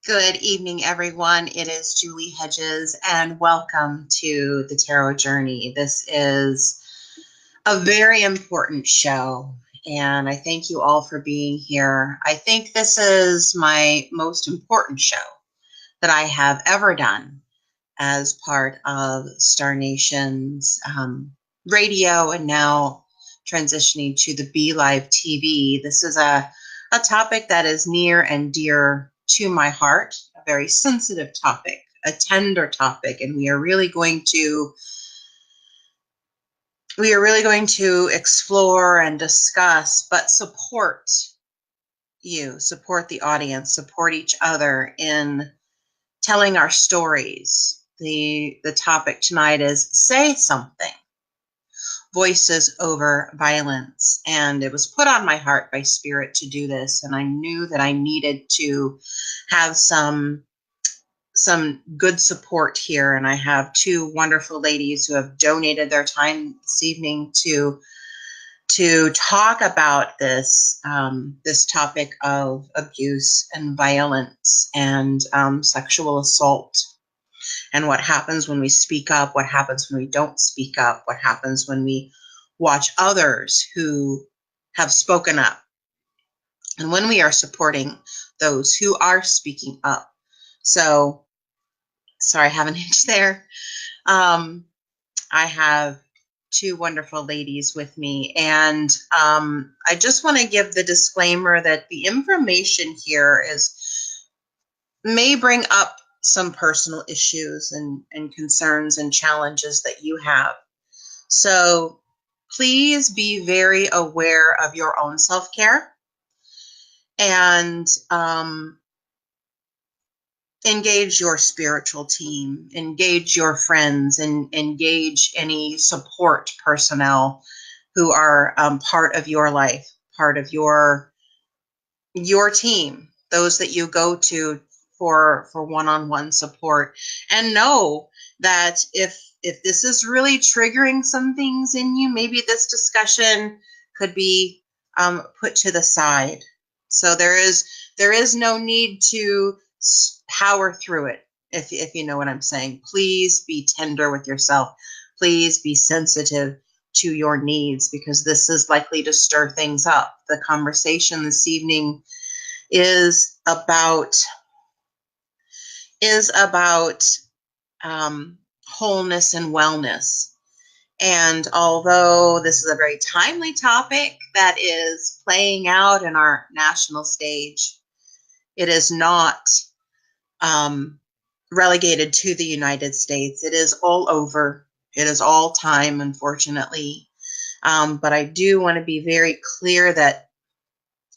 Good evening, everyone. It is Julie Hedges, and welcome to the Tarot Journey. This is a very important show, and I thank you all for being here. I think this is my most important show that I have ever done as part of Star Nation's radio, and now transitioning to the Be Live TV. This is a topic that is near and dear to my heart, a very sensitive topic, a tender topic, and we are really going to explore and discuss, but support you, support the audience, support each other in telling our stories. The topic tonight is Say Something, Voices Over Violence. And it was put on my heart by Spirit to do this. And I knew that I needed to have some good support here. And I have two wonderful ladies who have donated their time this evening to talk about this topic of abuse and violence and sexual assault, and what happens when we speak up, what happens when we don't speak up, what happens when we watch others who have spoken up, and when we are supporting those who are speaking up. So, sorry, I have an itch there. I have two wonderful ladies with me, and I just want to give the disclaimer that the information here may bring up some personal issues and concerns and challenges that you have. So please be very aware of your own self-care, and engage your spiritual team, engage your friends, and engage any support personnel who are part of your life, part of your team, those that you go to for one-on-one support. And know that if this is really triggering some things in you, maybe this discussion could be put to the side. So there is no need to power through it, if you know what I'm saying. Please be tender with yourself. Please be sensitive to your needs, because this is likely to stir things up. The conversation this evening is about wholeness and wellness. And although this is a very timely topic that is playing out in our national stage, it is not relegated to the United States. It is all over. It is all time, unfortunately. But I do want to be very clear that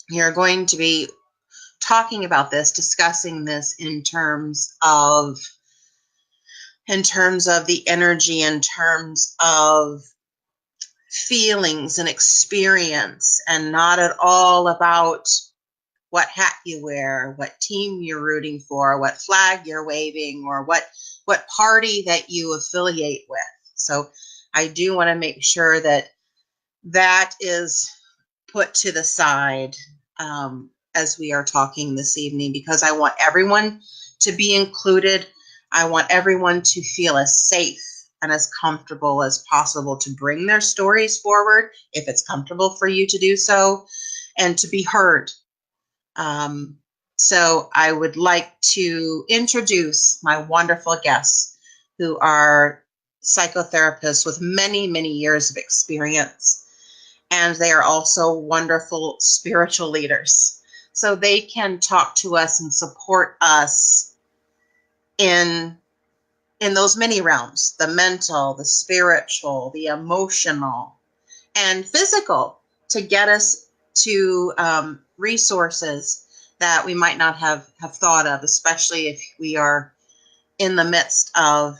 you're going to be talking about this, discussing this in terms of the energy, in terms of feelings and experience, and not at all about what hat you wear, what team you're rooting for, what flag you're waving, or what party that you affiliate with. So I do want to make sure that is put to the side as we are talking this evening, because I want everyone to be included. I want everyone to feel as safe and as comfortable as possible to bring their stories forward, if it's comfortable for you to do so, and to be heard. So I would like to introduce my wonderful guests, who are psychotherapists with many, many years of experience. And they are also wonderful spiritual leaders. So they can talk to us and support us in those many realms: the mental, the spiritual, the emotional, and physical, to get us to resources that we might not have thought of, especially if we are in the midst of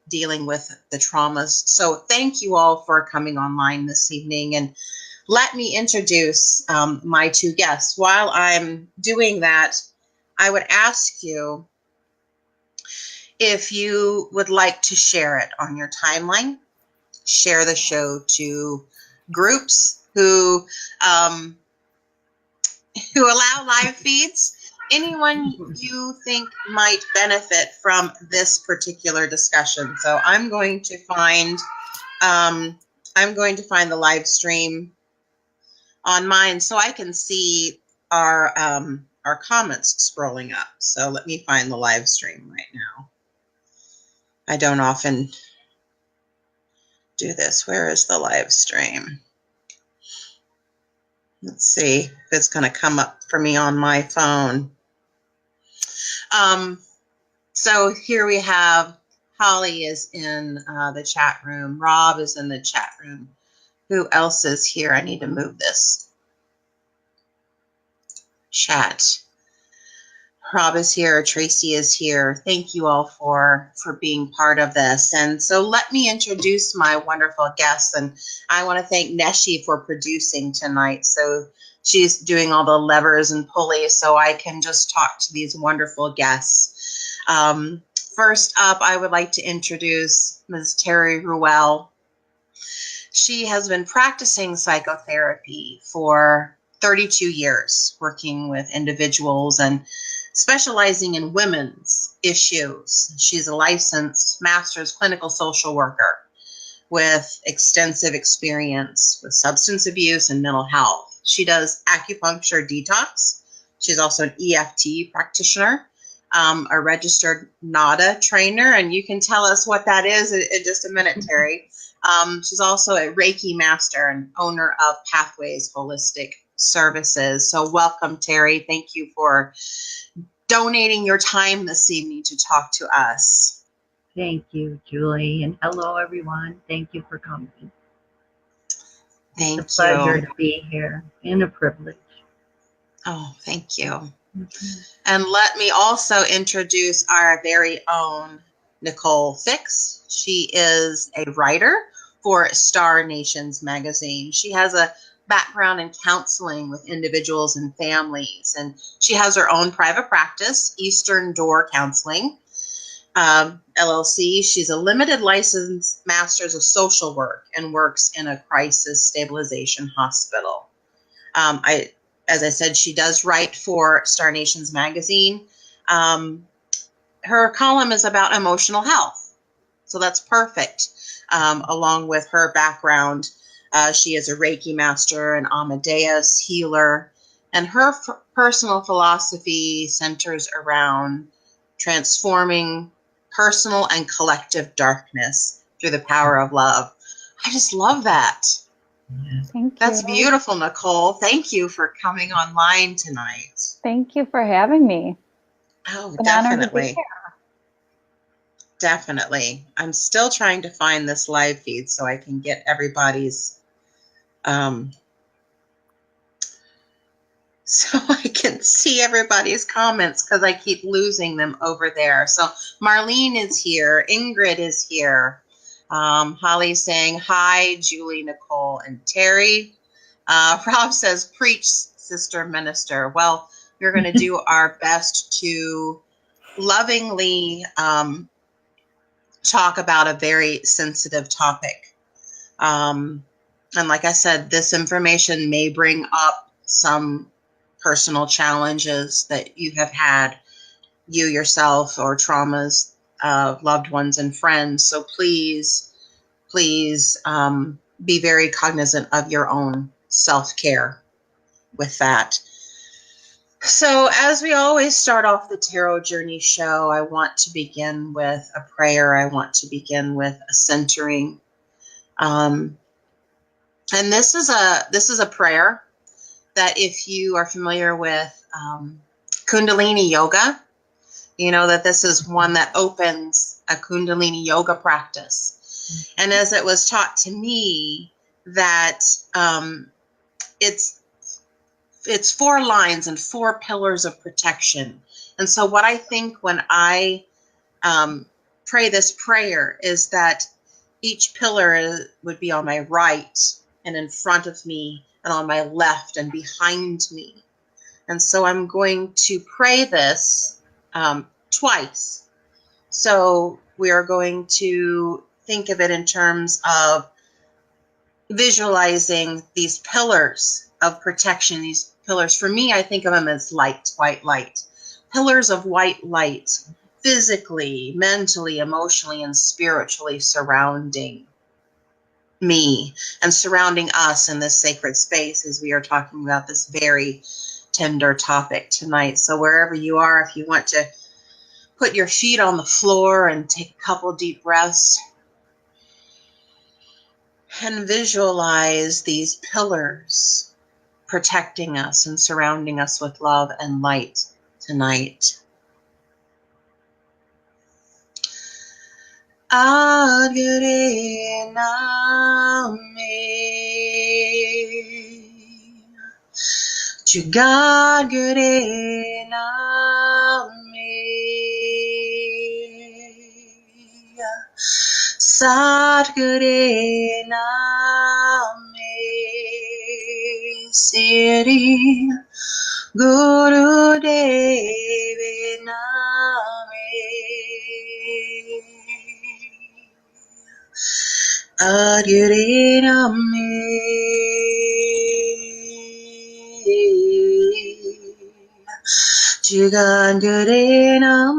dealing with the traumas. So thank you all for coming online this evening. And let me introduce my two guests. While I'm doing that, I would ask you if you would like to share it on your timeline, share the show to groups who allow live feeds. anyone you think might benefit from this particular discussion. So I'm going to find the live stream on mine so I can see our comments scrolling up. So let me find the live stream right now. I don't often do this. Where is the live stream? Let's see if it's going to come up for me on my phone. So here we have Holly is in the chat room. Rob is in the chat room. Who else is here? I need to move this chat. Rob is here. Tracy is here. Thank you all for being part of this. And so let me introduce my wonderful guests. And I want to thank Neshi for producing tonight. So she's doing all the levers and pulleys so I can just talk to these wonderful guests. First up, I would like to introduce Ms. Terry Ruelle. She has been practicing psychotherapy for 32 years, working with individuals and specializing in women's issues. She's a licensed master's clinical social worker with extensive experience with substance abuse and mental health. She does acupuncture detox. She's also an EFT practitioner, a registered NADA trainer, and you can tell us what that is in just a minute, Terry. She's also a Reiki master and owner of Pathways Holistic Services. So welcome, Terry. Thank you for donating your time this evening to talk to us. Thank you, Julie, and hello, everyone. Thank you for coming. Thank you. It's a pleasure to be here and a privilege. Oh, thank you. Mm-hmm. And let me also introduce our very own Nicole Fix. She is a writer for Star Nations magazine. She has a background in counseling with individuals and families, and she has her own private practice, Eastern Door Counseling, LLC. She's a limited license master's of social work and works in a crisis stabilization hospital. As I said, she does write for Star Nations magazine. Her column is about emotional health, so that's perfect. Along with her background, she is a Reiki master, an Amadeus healer, and her personal philosophy centers around transforming personal and collective darkness through the power of love. I just love that. Thank you. That's beautiful, Nicole. Thank you for coming online tonight. Thank you for having me. Oh, It's an honor to be definitely. here. Definitely. I'm still trying to find this live feed so I can get everybody's, so I can see everybody's comments because I keep losing them over there. So Marlene is here. Ingrid is here. Holly's saying hi, Julie, Nicole, and Terry. Rob says, preach, sister minister. Well, we're going to do our best to lovingly talk about a very sensitive topic. And like I said, this information may bring up some personal challenges that you have had, you yourself, or traumas of loved ones and friends. So please be very cognizant of your own self-care with that. So as we always start off the Tarot Journey show, I want to begin with a prayer. I want to begin with a centering. And this is a prayer that if you are familiar with Kundalini Yoga, you know that this is one that opens a Kundalini Yoga practice. And as it was taught to me, that it's 4 lines and 4 pillars of protection. And so what I think when I pray this prayer is that each pillar would be on my right and in front of me and on my left and behind me. And so I'm going to pray this twice. So we are going to think of it in terms of visualizing these pillars of protection, these pillars. For me, I think of them as light, white light. pillars of white light, physically, mentally, emotionally, and spiritually surrounding me and surrounding us in this sacred space as we are talking about this very tender topic tonight. So wherever you are, if you want to put your feet on the floor and take a couple deep breaths and visualize these pillars protecting us and surrounding us with love and light tonight. Agre name, Jugagre name, Sadgre name, Siri Guru Devi name, Agre name, Jugagre name,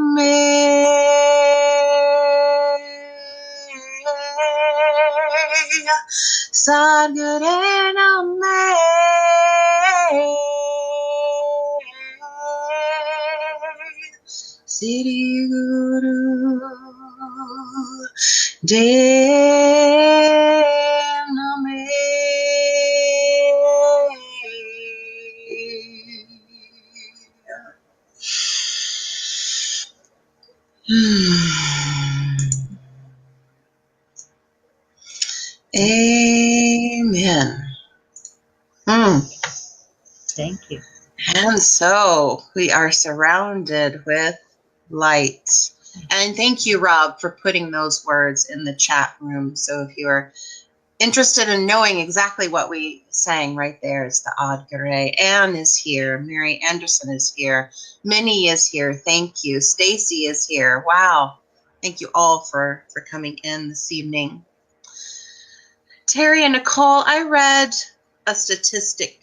Sadgre name, Siri Guru Dev Name. Amen. Thank you. And so we are surrounded with light. And thank you, Rob, for putting those words in the chat room. So if you're interested in knowing exactly what we sang right there, it's the Ad Gare. Anne is here. Mary Anderson is here. Minnie is here. Thank you. Stacy is here. Wow. Thank you all for coming in this evening. Terry and Nicole, I read a statistic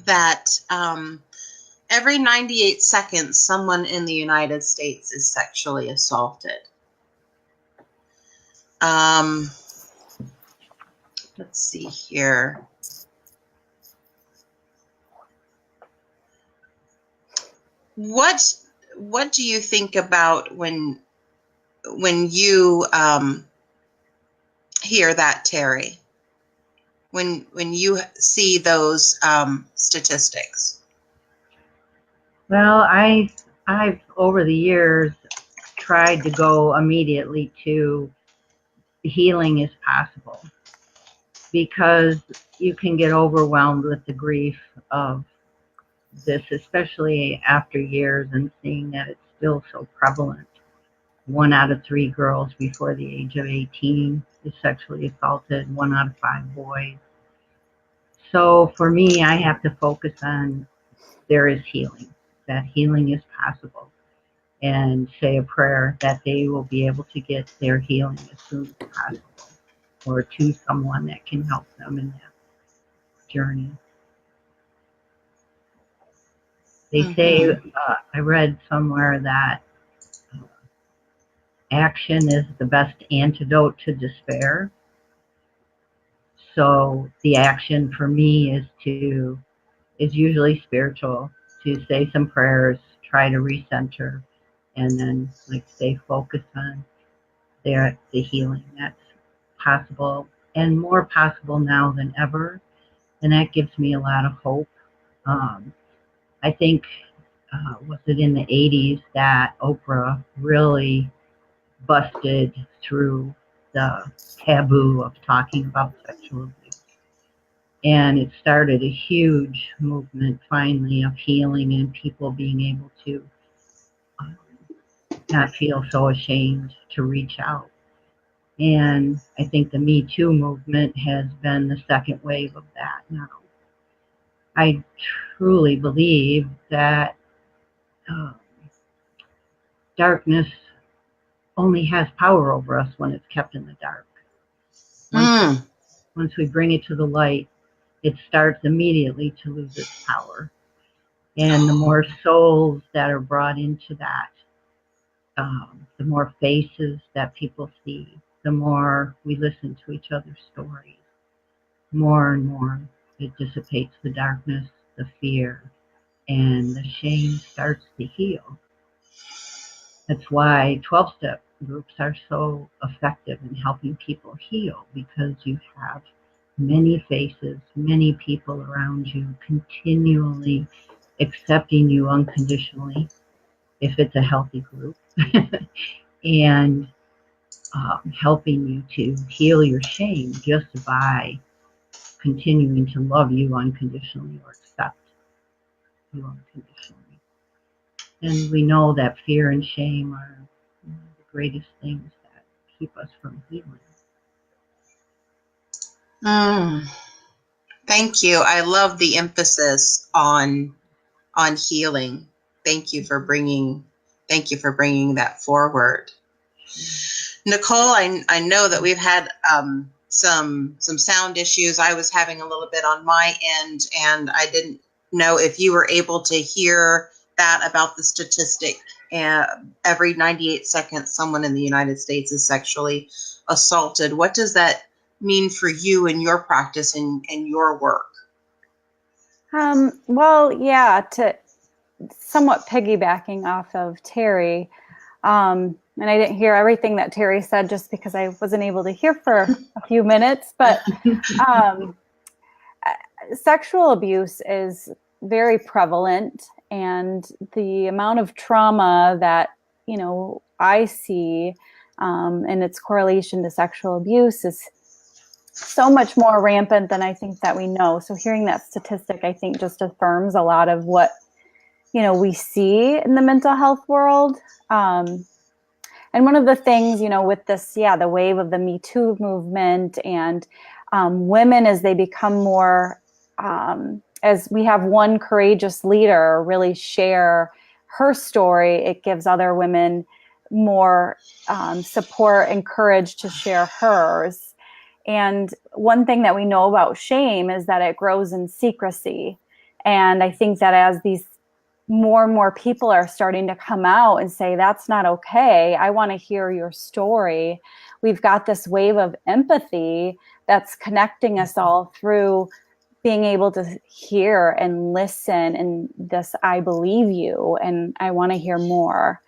that every 98 seconds, someone in the United States is sexually assaulted. Let's see here. What do you think about when you hear that, Terry? When you see those statistics? Well, I've over the years tried to go immediately to healing is possible, because you can get overwhelmed with the grief of this, especially after years, and seeing that it's still so prevalent. 1 out of 3 girls before the age of 18 is sexually assaulted, 1 out of 5 boys. So for me, I have to focus on there is healing, that healing is possible, and say a prayer that they will be able to get their healing as soon as possible, or to someone that can help them in that journey. They say, I read somewhere that action is the best antidote to despair. So the action for me is usually spiritual, to say some prayers, try to recenter, and then, like, stay focused on the healing that's possible, and more possible now than ever. And that gives me a lot of hope. I think, was it in the 80s that Oprah really busted through the taboo of talking about sexual abuse. And it started a huge movement, finally, of healing and people being able to not feel so ashamed to reach out. And I think the Me Too movement has been the second wave of that now. I truly believe that darkness only has power over us when it's kept in the dark. Once we bring it to the light, it starts immediately to lose its power. And the more souls that are brought into that, the more faces that people see, the more we listen to each other's stories, more and more it dissipates the darkness, the fear, and the shame starts to heal. That's why 12-step groups are so effective in helping people heal, because you have many faces, many people around you continually accepting you unconditionally, if it's a healthy group, and helping you to heal your shame just by continuing to love you unconditionally or accept you unconditionally. And we know that fear and shame are the greatest things that keep us from healing. Thank you. I love the emphasis on healing. Thank you for bringing that forward. Nicole, I know that we've had some sound issues. I was having a little bit on my end, and I didn't know if you were able to hear that about the statistic. Every 98 seconds, someone in the United States is sexually assaulted. What does that mean for you in your practice and your work? Well, yeah, to somewhat piggybacking off of Terry, and I didn't hear everything that Terry said just because I wasn't able to hear for a few minutes, but sexual abuse is very prevalent, and the amount of trauma that, I see and its correlation to sexual abuse is so much more rampant than I think that we know. So hearing that statistic, I think, just affirms a lot of what, we see in the mental health world. And one of the things, with this, the wave of the Me Too movement, and women, as they become more, as we have one courageous leader really share her story, it gives other women more support and courage to share hers. And one thing that we know about shame is that it grows in secrecy. And I think that as these more and more people are starting to come out and say, that's not okay, I want to hear your story, we've got this wave of empathy that's connecting us all through being able to hear and listen, and this, I believe you, and I want to hear more.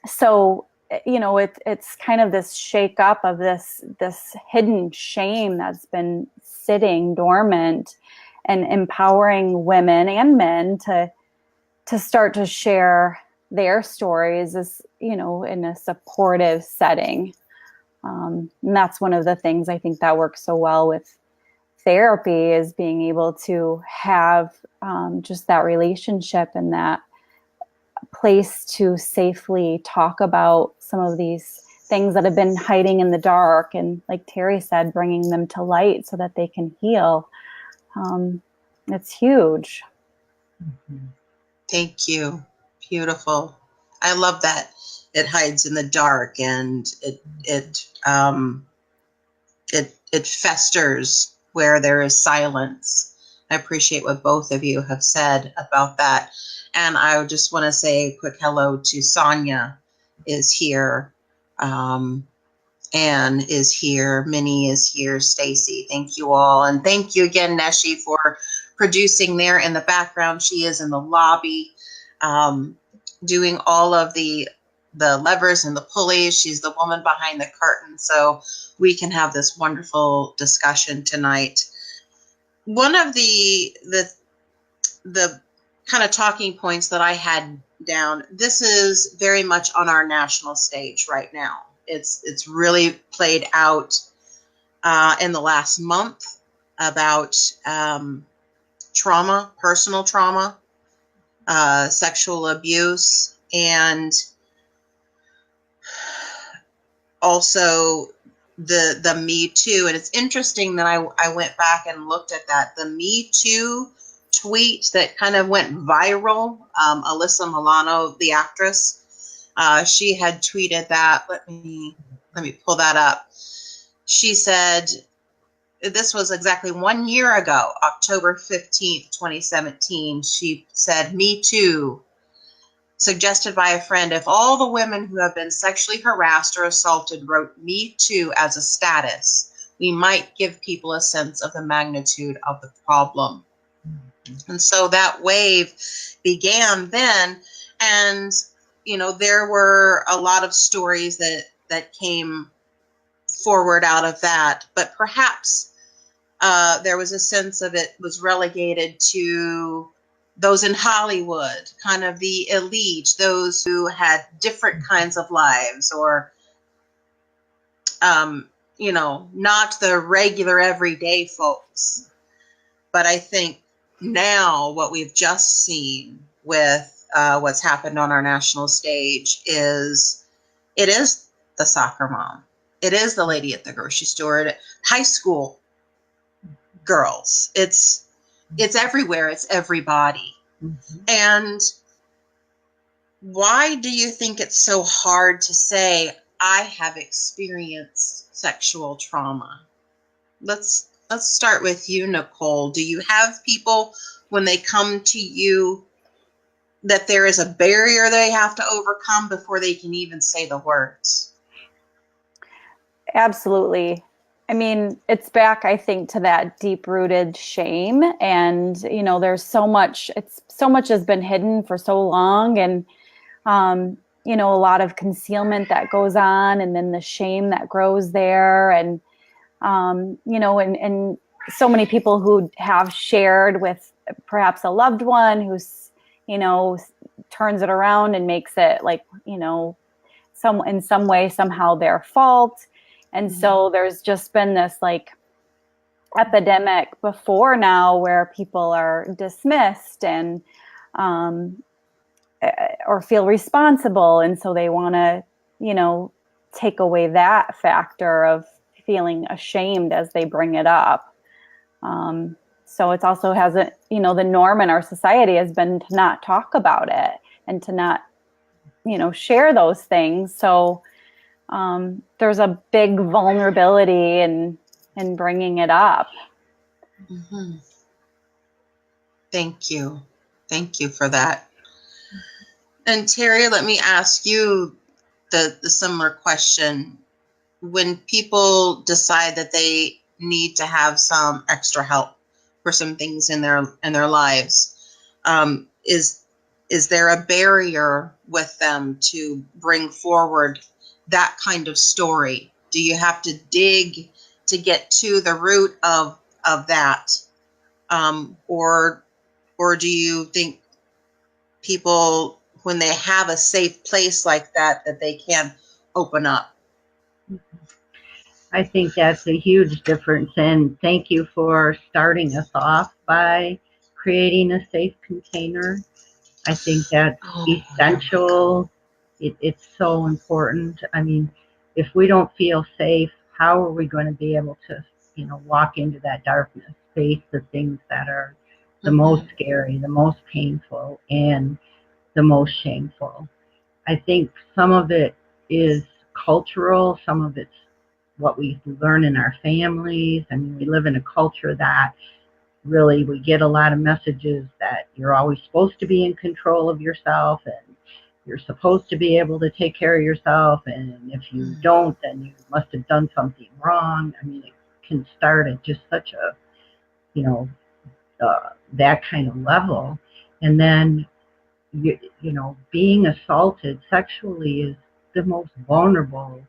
So, it's kind of this shake up of this hidden shame that's been sitting dormant, and empowering women and men to start to share their stories, as, in a supportive setting. And that's one of the things I think that works so well with therapy, is being able to have just that relationship and that place to safely talk about some of these things that have been hiding in the dark, and, like Terry said, bringing them to light so that they can heal. It's huge. Thank you. Beautiful. I love that it hides in the dark, and it festers where there is silence. I appreciate what both of you have said about that. And I just want to say a quick hello to Sonia is here. Anne is here. Minnie is here. Stacy, thank you all. And thank you again, Neshi, for producing there in the background. She is in the lobby doing all of the levers and the pulleys. She's the woman behind the curtain, so we can have this wonderful discussion tonight. One of the kind of talking points that I had down, this is very much on our national stage right now. It's really played out in the last month about trauma, personal trauma, sexual abuse, and also the Me Too. And it's interesting that I went back and looked at that. The Me Too tweet that kind of went viral, Alyssa Milano, the actress, she had tweeted that. Let me pull that up. She said, this was exactly 1 year ago, October 15th, 2017. She said, "Me too," suggested by a friend. If all the women who have been sexually harassed or assaulted wrote "Me too" as a status, we might give people a sense of the magnitude of the problem. And so that wave began then. And, you know, there were a lot of stories that came forward out of that. But perhaps there was a sense of it was relegated to those in Hollywood, kind of the elite, those who had different kinds of lives, or, you know, not the regular everyday folks. But I think now what we've just seen with what's happened on our national stage is, it is the soccer mom. It is the lady at the grocery store, high school girls. It's everywhere. It's everybody. Mm-hmm. And why do you think it's so hard to say, I have experienced sexual trauma? Let's start with you, Nicole. Do you have people, when they come to you, that there is a barrier they have to overcome before they can even say the words? Absolutely. I mean, it's back, I think, to that deep-rooted shame. And, you know, there's so much has been hidden for so long. And, you know, a lot of concealment that goes on, and then the shame that grows there. And, you know, and so many people who have shared with perhaps a loved one who's, you know, turns it around and makes it like, you know, in some way, somehow their fault. And so there's just been this like epidemic before now where people are dismissed and, or feel responsible. And so they want to, you know, take away that factor of feeling ashamed as they bring it up. So it also hasn't, you know, the norm in our society has been to not talk about it and to not, you know, share those things. So there's a big vulnerability in bringing it up. Mm-hmm. Thank you. Thank you for that. And Terry, let me ask you the similar question. When people decide that they need to have some extra help for some things in their lives, is there a barrier with them to bring forward that kind of story? Do you have to dig to get to the root of that, or do you think people, when they have a safe place like that they can open up? I think that's a huge difference, and thank you for starting us off by creating a safe container. I think that's essential. It's so important. I mean, if we don't feel safe, how are we going to be able to, you know, walk into that darkness, face the things that are the most scary, the most painful, and the most shameful? I think some of it is cultural, some of it's what we learn in our families. I mean, we live in a culture that really, we get a lot of messages that you're always supposed to be in control of yourself, and you're supposed to be able to take care of yourself, and if you don't, then you must have done something wrong. I mean, it can start at just such a, you know, that kind of level. And then, you know, being assaulted sexually is the most vulnerable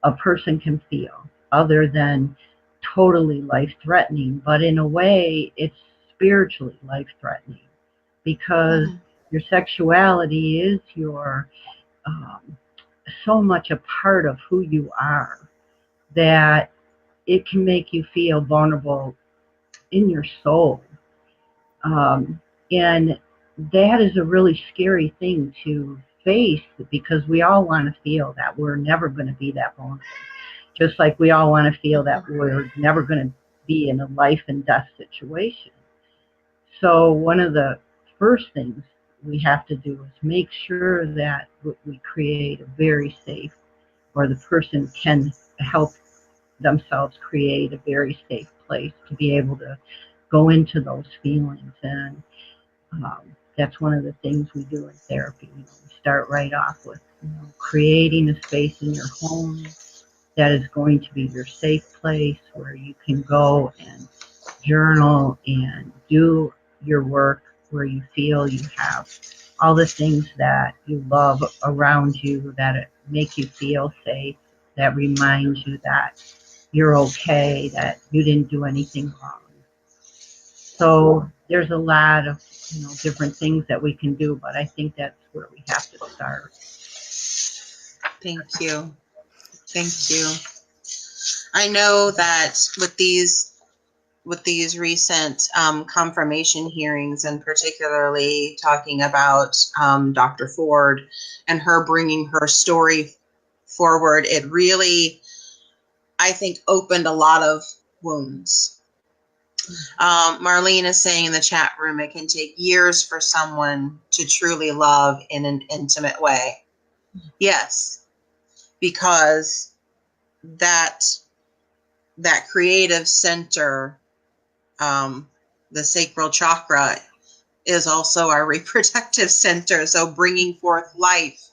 a person can feel, other than totally life-threatening. But in a way, it's spiritually life-threatening, because your sexuality is your so much a part of who you are, that it can make you feel vulnerable in your soul. And that is a really scary thing to face, because we all want to feel that we're never going to be that vulnerable. Just like we all want to feel that we're never going to be in a life and death situation. So one of the first things we have to do is make sure that we create a very safe, or the person can help themselves create a very safe place to be able to go into those feelings. And that's one of the things we do in therapy. We start right off with creating a space in your home that is going to be your safe place where you can go and journal and do your work, where you feel you have all the things that you love around you that make you feel safe, that remind you that you're okay, that you didn't do anything wrong. So there's a lot of different things that we can do, but I think that's where we have to start. Thank you. Thank you. I know that with these recent confirmation hearings, and particularly talking about Dr. Ford and her bringing her story forward, it really, I think, opened a lot of wounds. Marlene is saying in the chat room, it can take years for someone to truly love in an intimate way. Yes, because that creative center, the sacral chakra, is also our reproductive center. So bringing forth life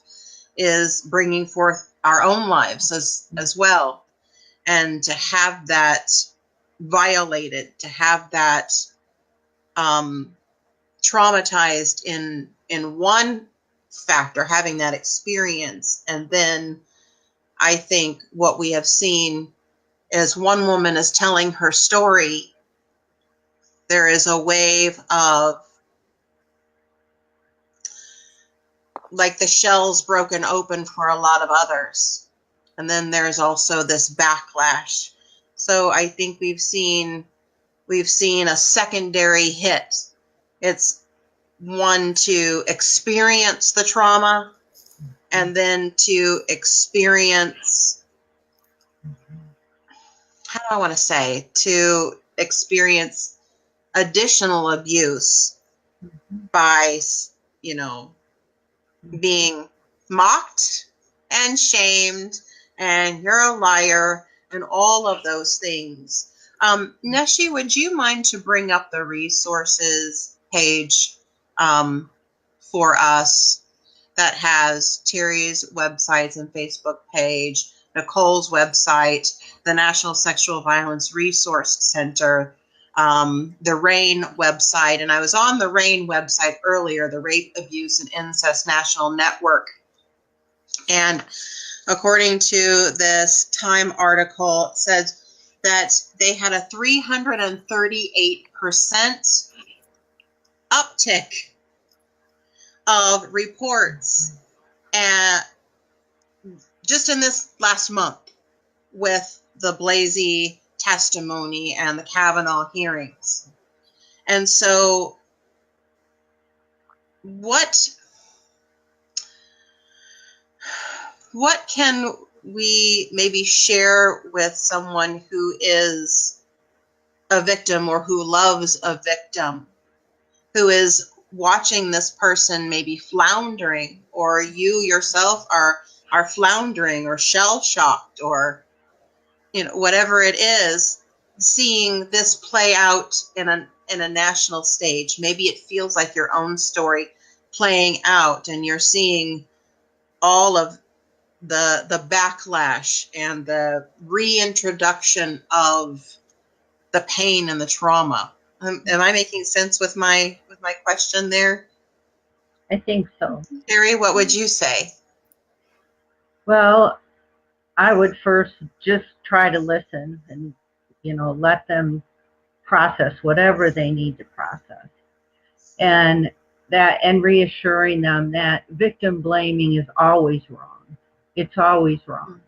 is bringing forth our own lives as well. And to have that violated, to have that traumatized in one factor, having that experience, and then I think what we have seen is one woman is telling her story, there is a wave of, like, the shell's broken open for a lot of others. And then there's also this backlash. So I think we've seen a secondary hit. It's one to experience the trauma, and then to experience, how do I want to say, to experience additional abuse by, being mocked and shamed, and you're a liar, and all of those things. Neshi, would you mind to bring up the resources page for us that has Terry's websites and Facebook page, Nicole's website, the National Sexual Violence Resource Center, the RAIN website, and I was on the RAIN website earlier, the Rape, Abuse, and Incest National Network. And according to this Time article, it says that they had a 338% uptick of reports just in this last month with the Blasey testimony and the Kavanaugh hearings. And so what can we maybe share with someone who is a victim or who loves a victim, who is watching this person maybe floundering, or you yourself are floundering or shell-shocked, or whatever it is, seeing this play out in a national stage? Maybe it feels like your own story playing out, and you're seeing all of the backlash and the reintroduction of the pain and the trauma. Am I making sense with my question there? I think so. Terry, what would you say? Well, I would first just try to listen and, let them process whatever they need to process. And reassuring them that victim blaming is always wrong. It's always wrong.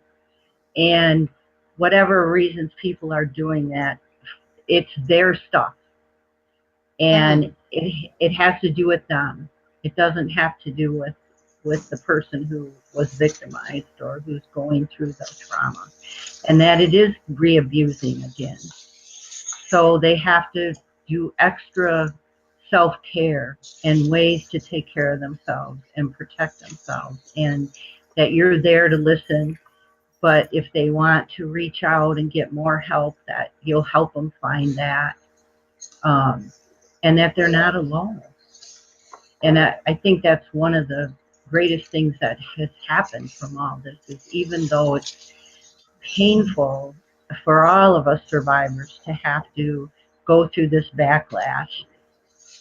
And whatever reasons people are doing that, it's their stuff. And it has to do with them. It doesn't have to do with the person who was victimized or who's going through the trauma. And that it is re-abusing again. So they have to do extra self-care and ways to take care of themselves and protect themselves, and that you're there to listen, But if they want to reach out and get more help, that you'll help them find that, and that they're not alone. And I think that's one of the greatest things that has happened from all this, is even though it's painful for all of us survivors to have to go through this backlash,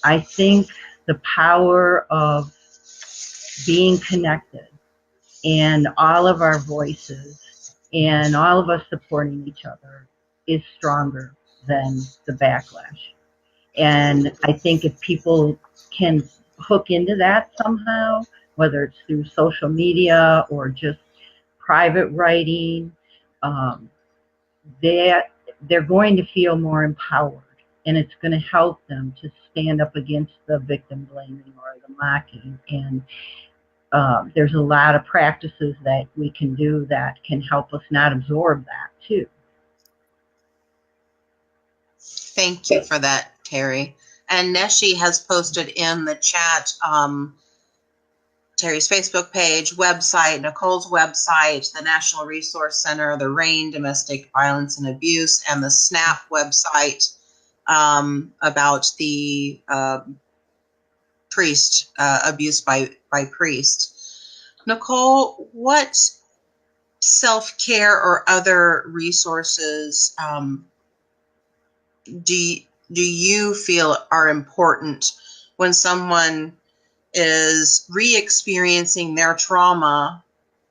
I think the power of being connected and all of our voices and all of us supporting each other is stronger than the backlash. And I think if people can hook into that somehow, whether it's through social media or just private writing, they're going to feel more empowered, and it's going to help them to stand up against the victim blaming or the mocking. And there's a lot of practices that we can do that can help us not absorb that too. Thank you for that, Terry. And Neshi has posted in the chat Terry's Facebook page, website, Nicole's website, the National Resource Center, the RAIN, Domestic Violence and Abuse, and the SNAP website about the priest, abuse by priest. Nicole, what self-care or other resources do you feel are important when someone is re-experiencing their trauma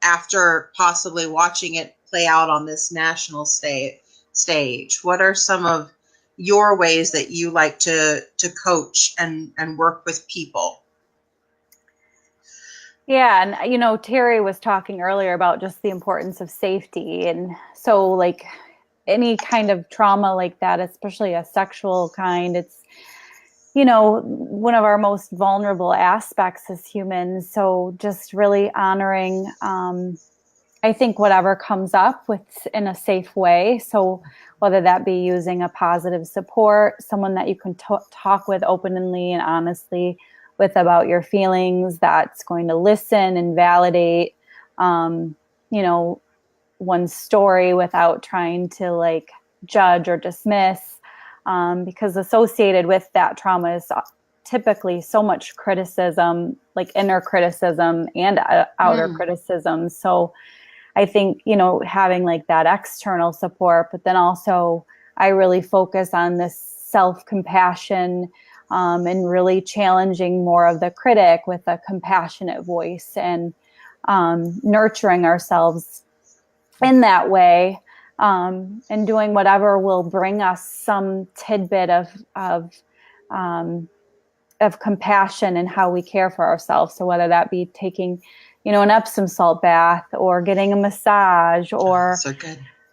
after possibly watching it play out on this national stage? What are some of your ways that you like to coach and work with people? Yeah, and you know, Terry was talking earlier about just the importance of safety. And so like any kind of trauma like that, especially a sexual kind, it's, you know, one of our most vulnerable aspects as humans. So just really honoring, I think, whatever comes up with in a safe way. So whether that be using a positive support, someone that you can talk with openly and honestly with about your feelings, that's going to listen and validate, you know, one's story without trying to like judge or dismiss. Because associated with that trauma is typically so much criticism, like inner criticism and outer criticism. So I think, you know, having like that external support, but then also I really focus on this self-compassion and really challenging more of the critic with a compassionate voice and nurturing ourselves in that way. And doing whatever will bring us some tidbit of compassion and how we care for ourselves. So whether that be taking, you know, an Epsom salt bath or getting a massage or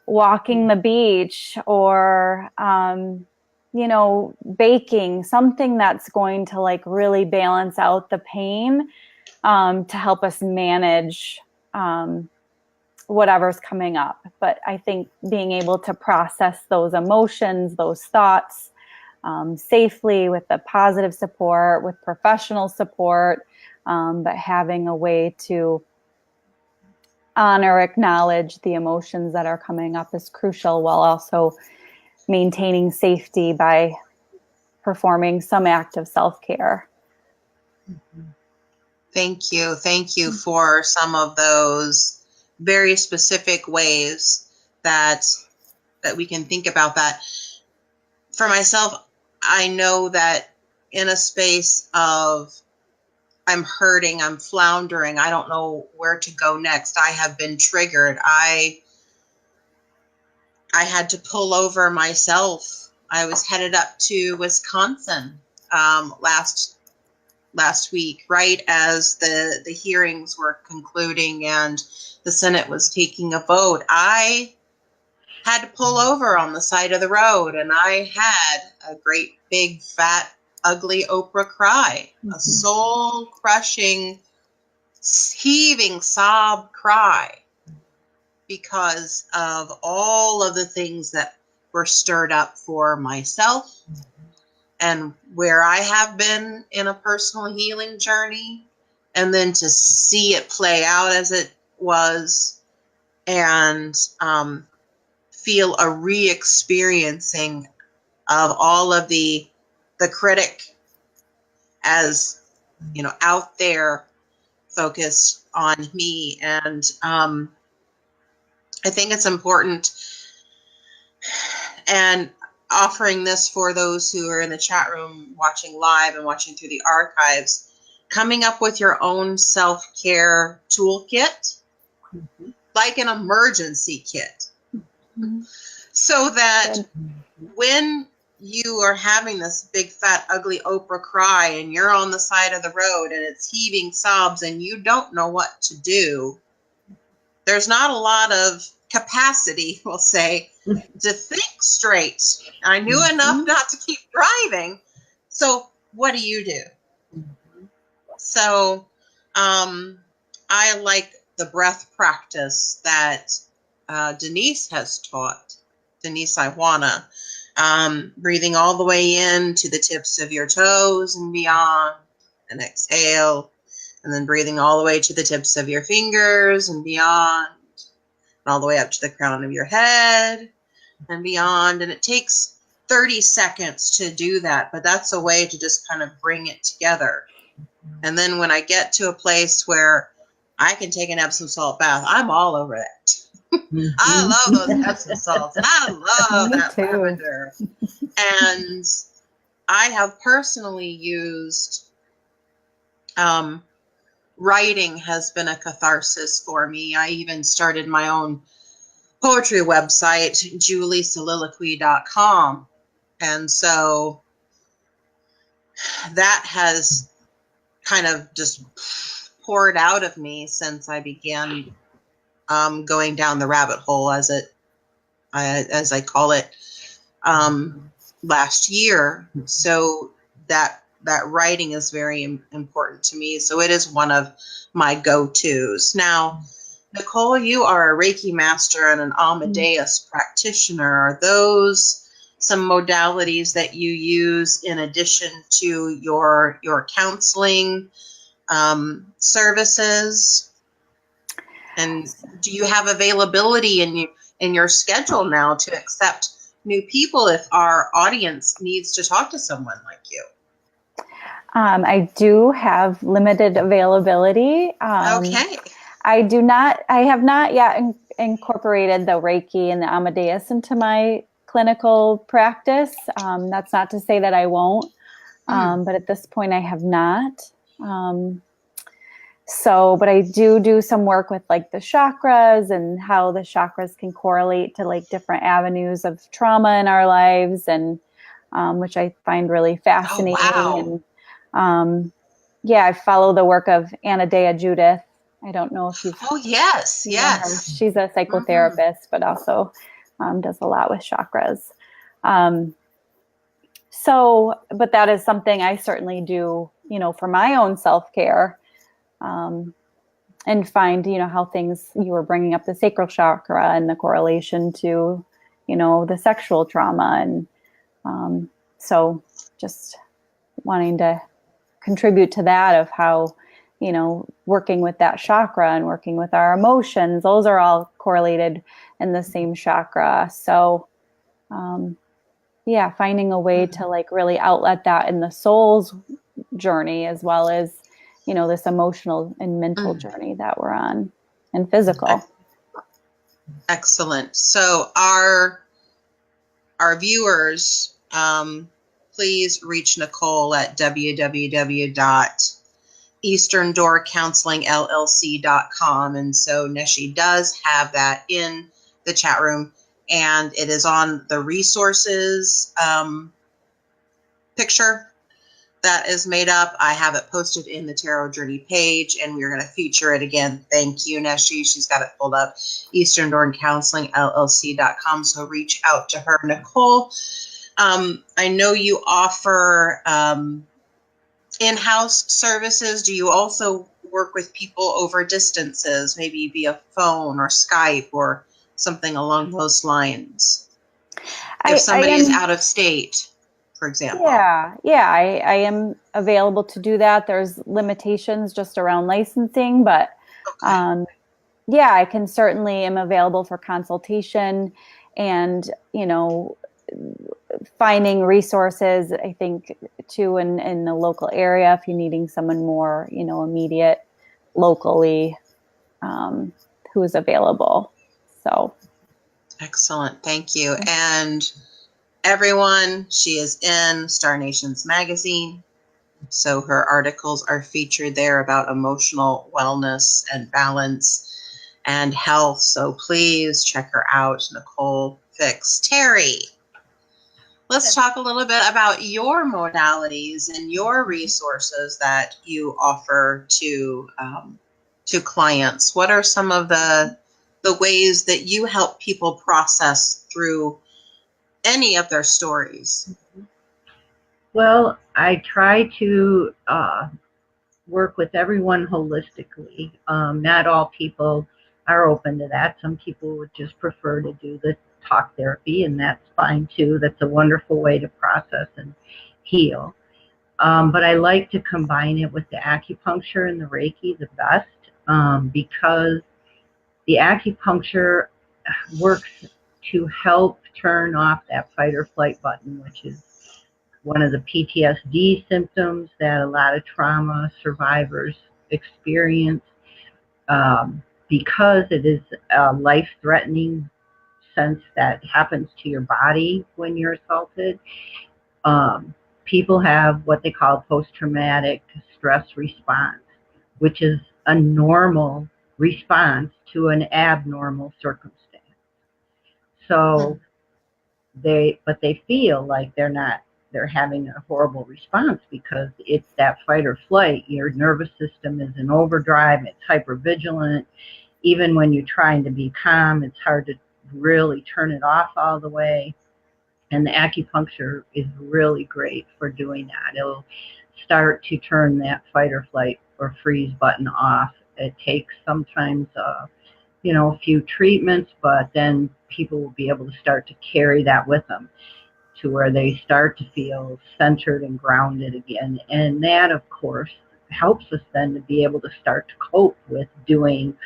walking the beach or, you know, baking, something that's going to like really balance out the pain to help us manage whatever's coming up. But I think being able to process those emotions, those thoughts safely with the positive support, with professional support, but having a way to honor, acknowledge the emotions that are coming up is crucial, while also maintaining safety by performing some act of self-care. Thank you. Thank you for some of those very specific ways that we can think about that. For myself, I know that in a space of I'm hurting, I'm floundering, I don't know where to go next, I have been triggered, I had to pull over myself. I was headed up to Wisconsin last week, right as the hearings were concluding and the Senate was taking a vote. I had to pull over on the side of the road, and I had a great big fat ugly Oprah cry, a soul crushing heaving sob cry, because of all of the things that were stirred up for myself and where I have been in a personal healing journey, and then to see it play out as it was and feel a re-experiencing of all of the critic as, you know, out there focused on me. And I think it's important, and offering this for those who are in the chat room watching live and watching through the archives, coming up with your own self-care toolkit, like an emergency kit, so that when you are having this big fat ugly Oprah cry and you're on the side of the road and it's heaving sobs and you don't know what to do, there's not a lot of capacity, we'll say, to think straight. I knew enough not to keep driving. So what do you do? So I like the breath practice that Denise has taught, Denise Iwana, breathing all the way in to the tips of your toes and beyond, and exhale, and then breathing all the way to the tips of your fingers and beyond, and all the way up to the crown of your head and beyond. And it takes 30 seconds to do that, but that's a way to just kind of bring it together. And then when I get to a place where I can take an Epsom salt bath, I'm all over that. I love those Epsom salts, and I love that lavender. And I have personally used, writing has been a catharsis for me. I even started my own poetry website, juliesoliloquy.com. And so that has kind of just poured out of me since I began going down the rabbit hole, as I call it, last year. So that writing is very important to me. So it is one of my go-tos. Now, Nicole, you are a Reiki master and an Amadeus practitioner. Are those some modalities that you use in addition to your counseling services? And do you have availability in your schedule now to accept new people if our audience needs to talk to someone like you? I do have limited availability. Okay. I have not yet incorporated the Reiki and the Amadeus into my clinical practice. That's not to say that I won't, but at this point I have not. But I do some work with like the chakras and how the chakras can correlate to like different avenues of trauma in our lives, and which I find really fascinating. Oh, wow. And I follow the work of Anna Dea Judith. I don't know if you've. Oh, yes. She's a psychotherapist, but also does a lot with chakras. But that is something I certainly do, for my own self-care. And find, how things, you were bringing up the sacral chakra and the correlation to, the sexual trauma. And so just wanting to contribute to that, of how, working with that chakra and working with our emotions, those are all correlated in the same chakra. So, finding a way to like really outlet that in the soul's journey, as well as, this emotional and mental journey that we're on, and physical. Excellent. So our viewers, please reach Nicole at www.easterndoorcounselingllc.com. And so Neshi does have that in the chat room, and it is on the resources picture that is made up. I have it posted in the Tarot Journey page, and we're going to feature it again. Thank you, Neshi. She's got it pulled up, easterndoorcounselingllc.com. So reach out to her. Nicole, I know you offer in-house services. Do you also work with people over distances, maybe via phone or Skype or something along those lines? If somebody is out of state, for example. I am available to do that. There's limitations just around licensing, but yeah, I can certainly am available for consultation and, finding resources, I think, too, in the local area, if you're needing someone more, immediate locally, who is available. So. Excellent. Thank you. And everyone, she is in Star Nations magazine. So her articles are featured there about emotional wellness and balance and health. So please check her out, Nicole Fix. Terry, let's talk a little bit about your modalities and your resources that you offer to clients. What are some of the ways that you help people process through any of their stories? Well, I try to work with everyone holistically. Not all people are open to that. Some people would just prefer to do the talk therapy, and that's fine too. That's a wonderful way to process and heal. But I like to combine it with the acupuncture and the Reiki the best, because the acupuncture works to help turn off that fight or flight button, which is one of the PTSD symptoms that a lot of trauma survivors experience, because it is a life-threatening sense that happens to your body when you're assaulted. People have what they call post-traumatic stress response, which is a normal response to an abnormal circumstance. So they feel like they're having a horrible response because it's that fight or flight. Your nervous system is in overdrive, it's hypervigilant. Even when you're trying to be calm, it's hard to really turn it off all the way. And the acupuncture is really great for doing that. It'll start to turn that fight or flight or freeze button off. It takes sometimes a few treatments, but then people will be able to start to carry that with them to where they start to feel centered and grounded again. And that, of course, helps us then to be able to start to cope with doing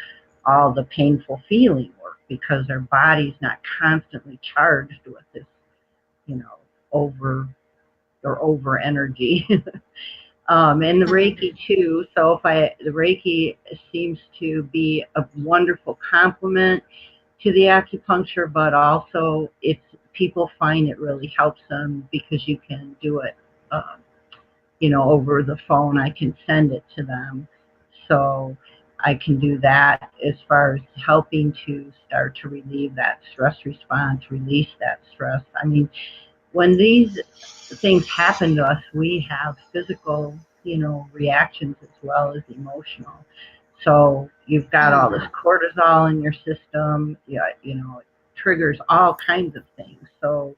all the painful feeling work, because our body's not constantly charged with this, over energy. And the Reiki too. So the Reiki seems to be a wonderful complement to the acupuncture, but also people find it really helps them because you can do it, over the phone. I can send it to them. So I can do that as far as helping to start to relieve that stress response, release that stress. I mean, when these things happen to us, we have physical, reactions as well as emotional. So you've got all this cortisol in your system, it triggers all kinds of things. So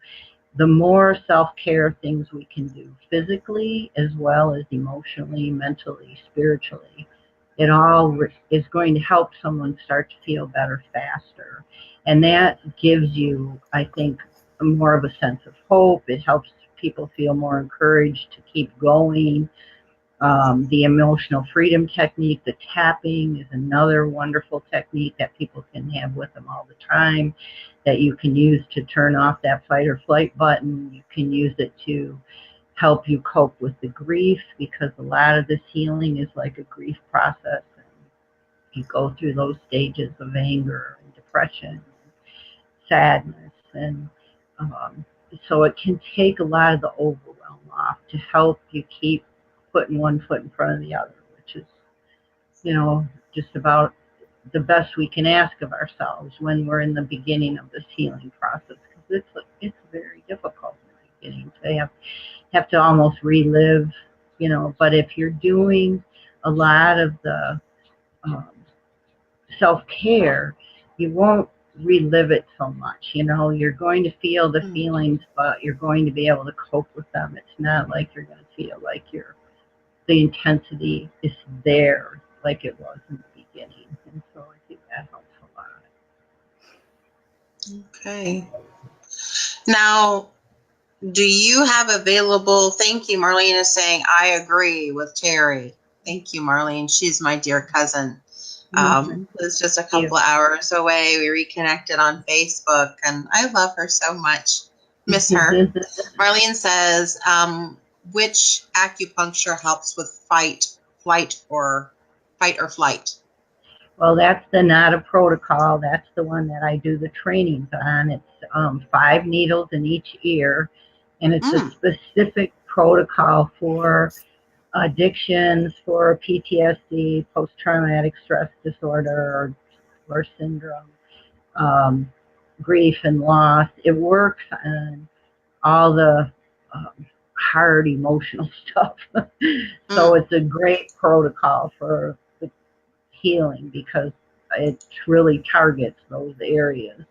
the more self-care things we can do physically as well as emotionally, mentally, spiritually, it all is going to help someone start to feel better faster. And that gives you, I think, more of a sense of hope. It helps people feel more encouraged to keep going. The emotional freedom technique, the tapping, is another wonderful technique that people can have with them all the time, that you can use to turn off that fight or flight button. You can use it to help you cope with the grief, because a lot of this healing is like a grief process. And you go through those stages of anger and depression and sadness. And so it can take a lot of the overwhelm off to help you keep putting one foot in front of the other, which is, just about the best we can ask of ourselves when we're in the beginning of this healing process, because it's very difficult in the beginning to have to almost relive, but if you're doing a lot of the self-care, you won't relive it so much. You're going to feel the feelings, but you're going to be able to cope with them. It's not like you're going to feel like the intensity is there like it was in the beginning. And so I think that helps a lot. Okay. Now, do you have available, thank you, Marlene is saying, I agree with Terry. Thank you, Marlene. She's my dear cousin. It was just a couple hours away. We reconnected on Facebook, and I love her so much. Miss her. Marlene says, which acupuncture helps with fight or flight? Well, that's the NADA protocol. That's the one that I do the trainings on. It's 5 needles in each ear, and it's a specific protocol for addictions, for PTSD, post-traumatic stress disorder, or syndrome, grief and loss. It works on all the hard emotional stuff. So it's a great protocol for the healing because it really targets those areas.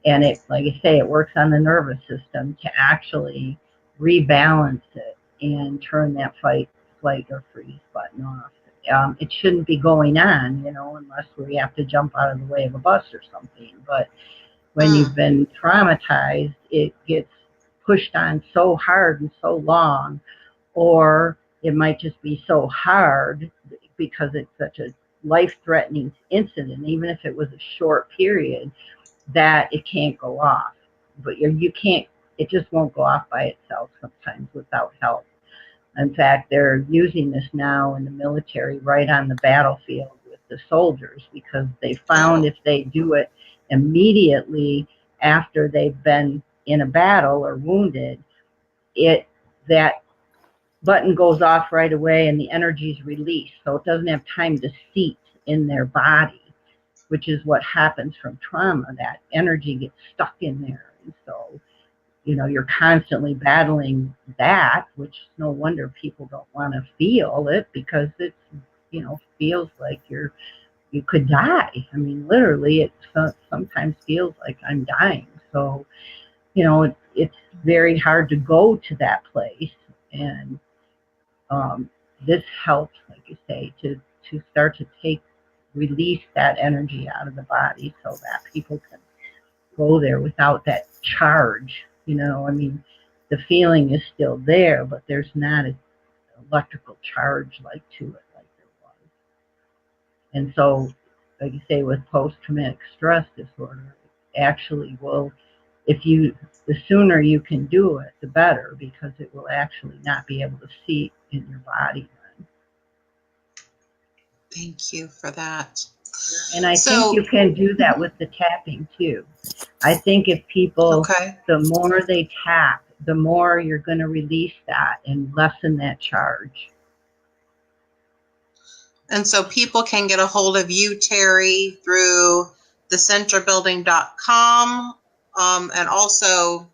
And it, like I say, it works on the nervous system to actually rebalance it and turn that fight, flight, or freeze button off. It shouldn't be going on, unless we have to jump out of the way of a bus or something. But when you've been traumatized, it gets pushed on so hard and so long, or it might just be so hard because it's such a life-threatening incident, even if it was a short period, that it can't go off. But you can't, it just won't go off by itself sometimes without help. In fact, they're using this now in the military right on the battlefield with the soldiers, because they found if they do it immediately after they've been in a battle or wounded, that button goes off right away and the energy is released. So it doesn't have time to seat in their body, which is what happens from trauma. That energy gets stuck in there. And so, you're constantly battling that, which is no wonder people don't want to feel it, because it, feels like you could die. I mean, literally, it sometimes feels like I'm dying. So, it's very hard to go to that place. And this helps, like you say, to start to release that energy out of the body so that people can go there without that charge. I mean, the feeling is still there, but there's not an electrical charge to it like there was. And so, like you say, with post-traumatic stress disorder, actually will, the sooner you can do it, the better, because it will actually not be able to seat in your body then. Thank you for that. And I think you can do that with the tapping too. I think if people, the more they tap, the more you're going to release that and lessen that charge. And so people can get a hold of you, Terry, through thecentrabuilding.com, and also a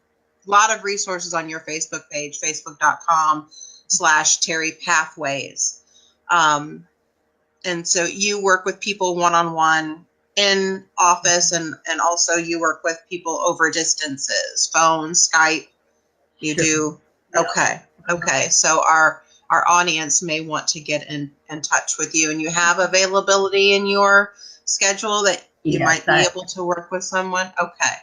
lot of resources on your Facebook page, facebook.com/Terry Pathways. And so you work with people one-on-one in office, and also you work with people over distances, phone, Skype. You do? Okay. So our audience may want to get in touch with you, and you have availability in your schedule that you might be able to work with someone. Okay.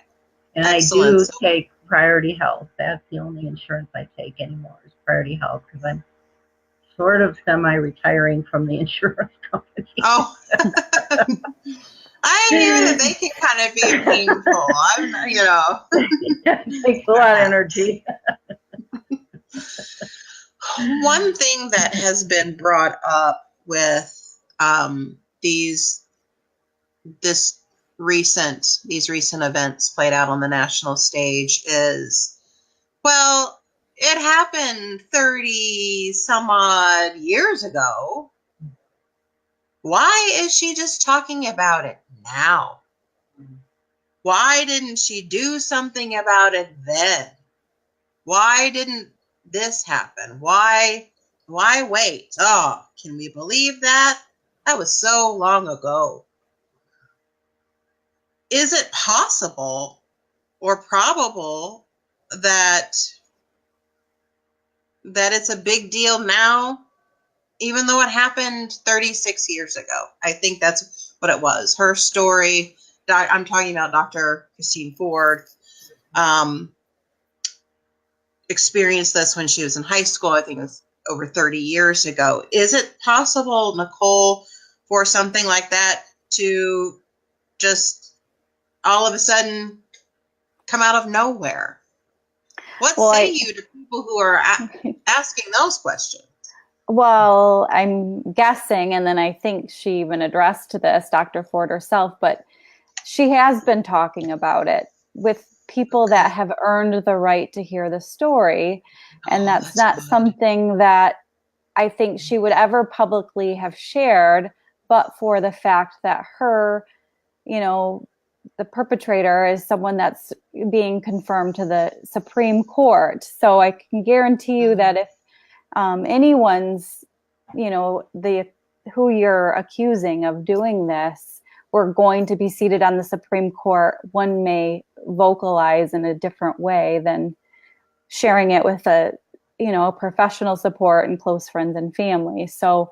And excellent. I do take Priority Health. That's the only insurance I take anymore is Priority Health, because I'm sort of semi-retiring from the insurance company. Oh, I hear that they can kind of be painful. It takes a lot of energy. One thing that has been brought up with these recent events played out on the national stage is, well, it happened 30 some odd years ago. Why is she just talking about it now? Why didn't she do something about it then? Why didn't this happen? Why wait? Oh, can we believe that? That was so long ago. Is it possible or probable that it's a big deal now, even though it happened 36 years ago? I think that's what it was. Her story, I'm talking about Dr. Christine Ford, experienced this when she was in high school. I think it was over 30 years ago. Is it possible, Nicole, for something like that to just all of a sudden come out of nowhere? What say you to people who are asking those questions? Well, I'm guessing, and then I think she even addressed this, Dr. Ford herself, but she has been talking about it with people that have earned the right to hear the story. And that's not good. Something that I think she would ever publicly have shared, but for the fact that her, you know, the perpetrator is someone that's being confirmed to the Supreme Court. So I can guarantee you that if anyone's, you know, who you're accusing of doing this, we're going to be seated on the Supreme Court, one may vocalize in a different way than sharing it with a professional support and close friends and family. So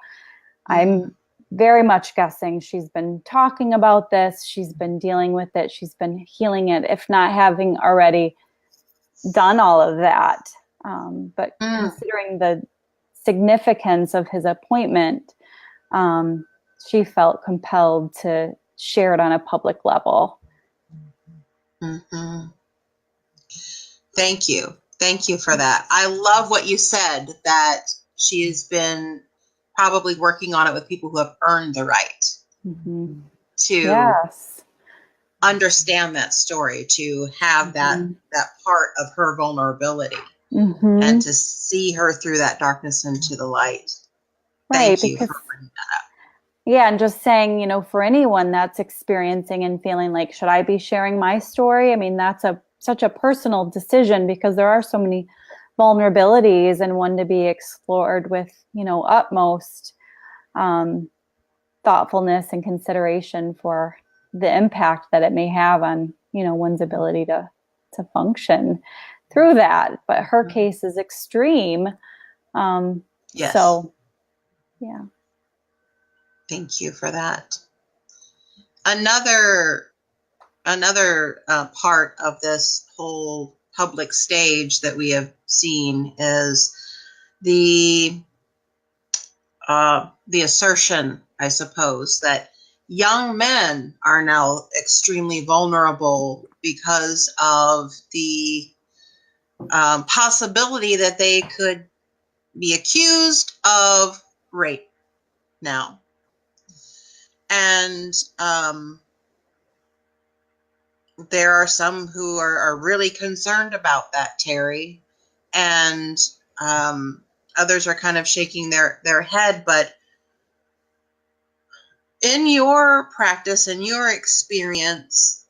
I'm very much guessing she's been talking about this. She's been dealing with it. She's been healing it, if not having already done all of that. But considering the significance of his appointment, she felt compelled to share it on a public level. Mm-hmm. Thank you. Thank you for that. I love what you said, that she's been probably working on it with people who have earned the right to understand that story, to have that part of her vulnerability and to see her through that darkness into the light. Thank you for bringing that up. Yeah, and just saying, you know, for anyone that's experiencing and feeling like, should I be sharing my story? I mean, that's such a personal decision, because there are so many vulnerabilities and one to be explored with, you know, utmost thoughtfulness and consideration for the impact that it may have on, you know, one's ability to function through that. But her case is extreme. Yes. So, yeah. Thank you for that. Another part of this whole public stage that we have seen is the assertion, I suppose, that young men are now extremely vulnerable because of the possibility that they could be accused of rape now. And there are some who are really concerned about that, Terry, and others are kind of shaking their head. But in your practice, in your experience,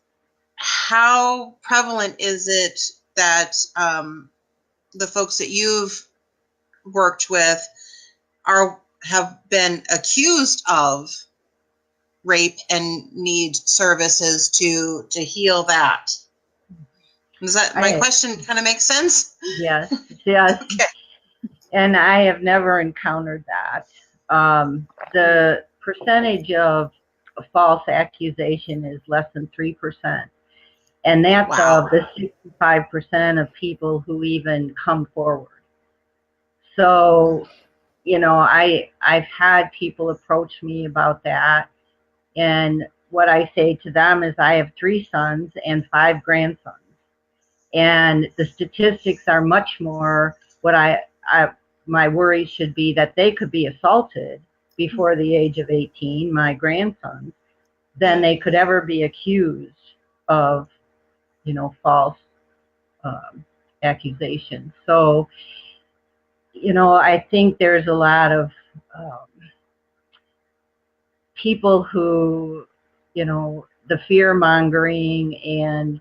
how prevalent is it that the folks that you've worked with have been accused of rape and need services to heal that? Does that my question kind of make sense? Yes, yes. Okay. And I have never encountered that. The percentage of a false accusation is less than 3%. And that's of the 65% of people who even come forward. So, you know, I've had people approach me about that. And what I say to them is, I have 3 sons and 5 grandsons. And the statistics are much more what my worry should be, that they could be assaulted before the age of 18, my grandsons, than they could ever be accused of, you know, false accusations. So, you know, I think there's a lot of people who, you know, the fear mongering and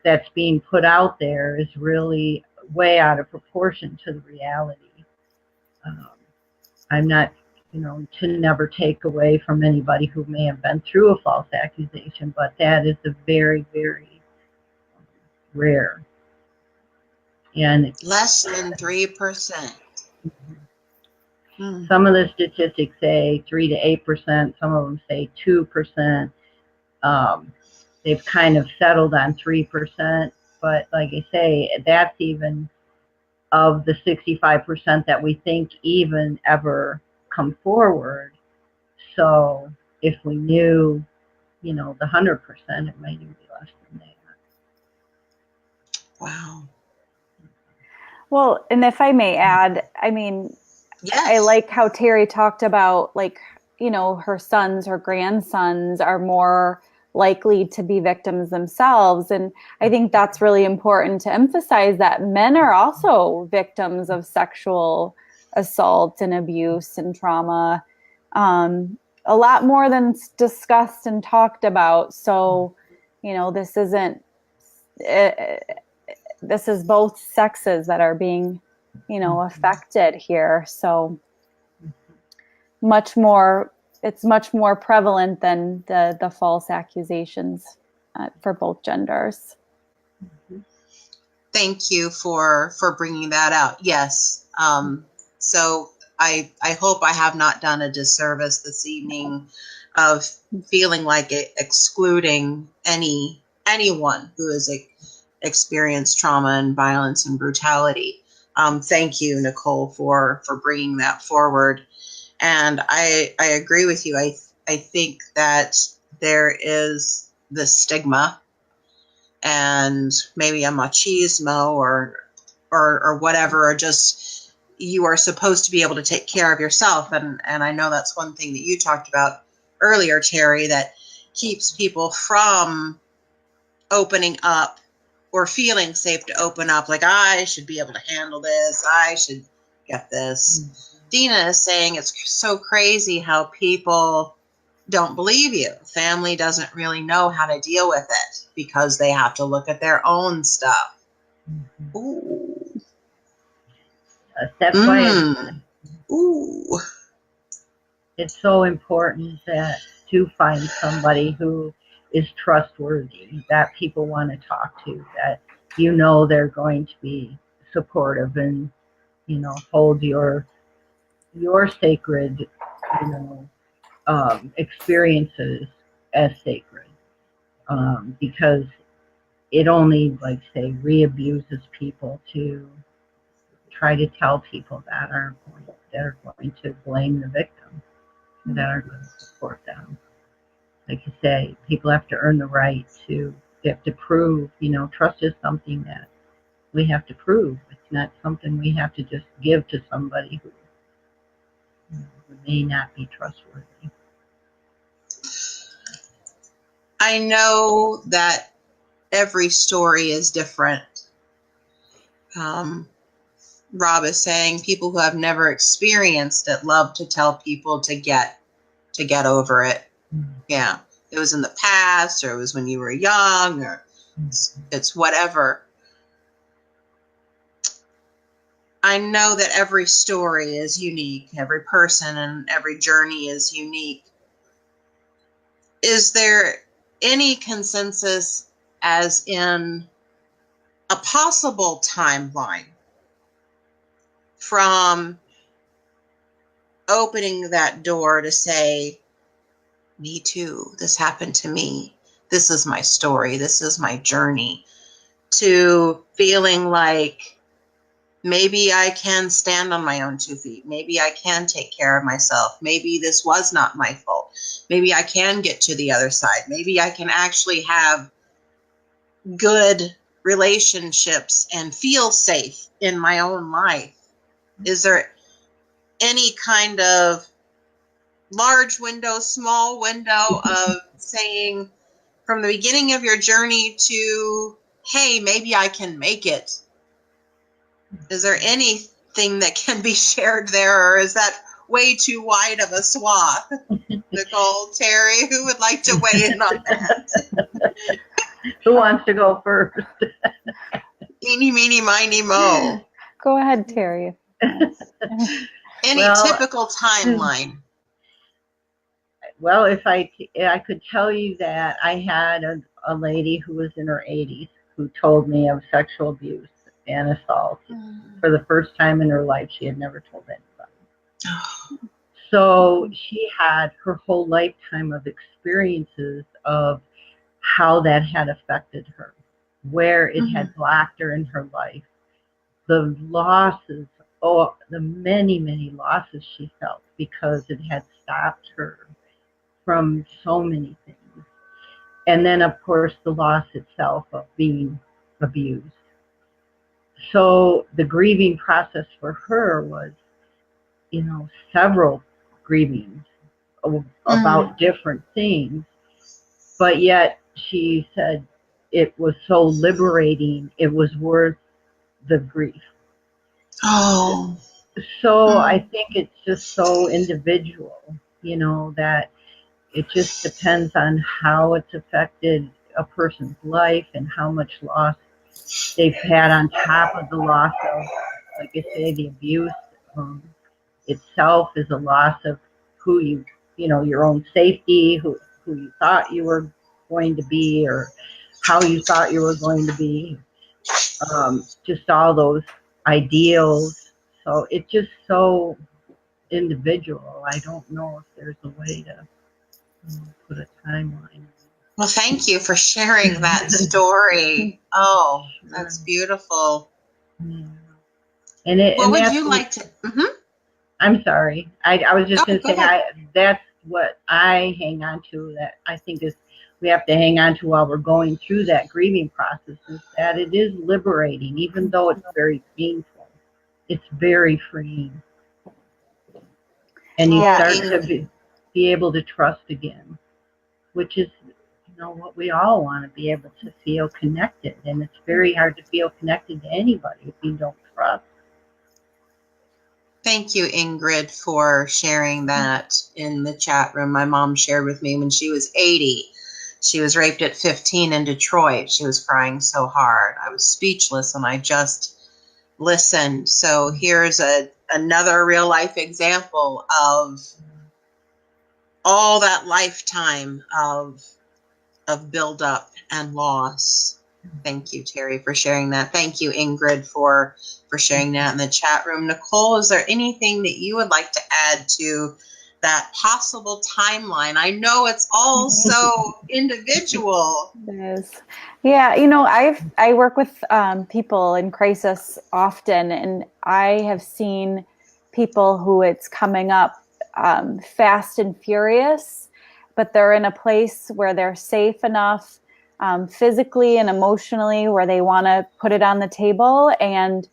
that's being put out there is really way out of proportion to the reality. I'm not, you know, to never take away from anybody who may have been through a false accusation, but that is a very, very rare. And less than 3%. Some of the statistics say 3 to 8%. Some of them say 2%. They've kind of settled on 3%, but like I say, that's even of the 65% that we think even ever come forward. So if we knew, the 100%, it might even be less than that. Wow. Well, and if I may add, I mean, Yes. I like how Terry talked about, like, her sons or grandsons are more likely to be victims themselves. And I think that's really important to emphasize, that men are also victims of sexual assault and abuse and trauma, a lot more than discussed and talked about. So, this isn't, this is both sexes that are being, affected here. So it's much more prevalent than the false accusations for both genders. Thank you for bringing that out. Yes. So I hope I have not done a disservice this evening of feeling like excluding anyone who has experienced trauma and violence and brutality. Thank you, Nicole, for bringing that forward. And I agree with you. I think that there is the stigma and maybe a machismo or whatever, or just you are supposed to be able to take care of yourself. And I know that's one thing that you talked about earlier, Terry, that keeps people from opening up or feeling safe to open up, like, I should be able to handle this, I should get this. Dina is saying it's so crazy how people don't believe you. Family doesn't really know how to deal with it because they have to look at their own stuff. Ooh. That's why Ooh. it's so important to find somebody who is trustworthy, that people want to talk to, that they're going to be supportive and hold your sacred experiences as sacred, because it only, like say, re-abuses people to try to tell people that are going to blame the victim, that are going to support them. Like you say, people have to earn the right to, they have to prove, trust is something that we have to prove. It's not something we have to just give to somebody who may not be trustworthy. I know that every story is different. Rob is saying people who have never experienced it love to tell people to get over it. Yeah, it was in the past, or it was when you were young, or it's whatever. I know that every story is unique, every person and every journey is unique. Is there any consensus as in a possible timeline from opening that door to say, me too, this happened to me, this is my story, this is my journey, to feeling like maybe I can stand on my own 2 feet, maybe I can take care of myself, maybe this was not my fault, maybe I can get to the other side, maybe I can actually have good relationships and feel safe in my own life? Is there any kind of large window, small window of saying from the beginning of your journey to, hey, maybe I can make it? Is there anything that can be shared there, or is that way too wide of a swath? Nicole, Terry, who would like to weigh in on that? Who wants to go first? Eeny, meeny, miny, mo. Go ahead, Terry. Any typical timeline? Well, if I could tell you that I had a lady who was in her 80s who told me of sexual abuse and assault for the first time in her life. She had never told anybody. So she had her whole lifetime of experiences of how that had affected her, where it had blocked her in her life, the losses, the many, many losses she felt because it had stopped her from so many things. And then, of course, the loss itself of being abused. So the grieving process for her was, several grievings about different things. But yet she said it was so liberating, it was worth the grief. Oh. So I think it's just so individual, that it just depends on how it's affected a person's life and how much loss they've had on top of the loss of, like I say, the abuse itself is a loss of who your own safety, who you thought you were going to be, or how you thought you were going to be, just all those ideals. So it's just so individual. I don't know if there's a way to put a timeline. Well, thank you for sharing that story. Oh, that's beautiful. Yeah. What would you like to? I'm sorry. I was just going to say that's what I hang on to. That I think is we have to hang on to while we're going through that grieving process. Is that it is liberating, even though it's very painful. It's very freeing, and you start to be able to trust again, which is what we all want to be able to feel connected. And it's very hard to feel connected to anybody if you don't trust. Thank you, Ingrid, for sharing that in the chat room. My mom shared with me when she was 80. She was raped at 15 in Detroit. She was crying so hard. I was speechless and I just listened. So here's another real life example of all that lifetime of buildup and loss. Thank you, Terry, for sharing that. Thank you, Ingrid, for sharing that in the chat room. Nicole, is there anything that you would like to add to that possible timeline? I know it's all so individual. It is. Yeah, I work with people in crisis often, and I have seen people who it's coming up fast and furious, but they're in a place where they're safe enough physically and emotionally where they want to put it on the table. And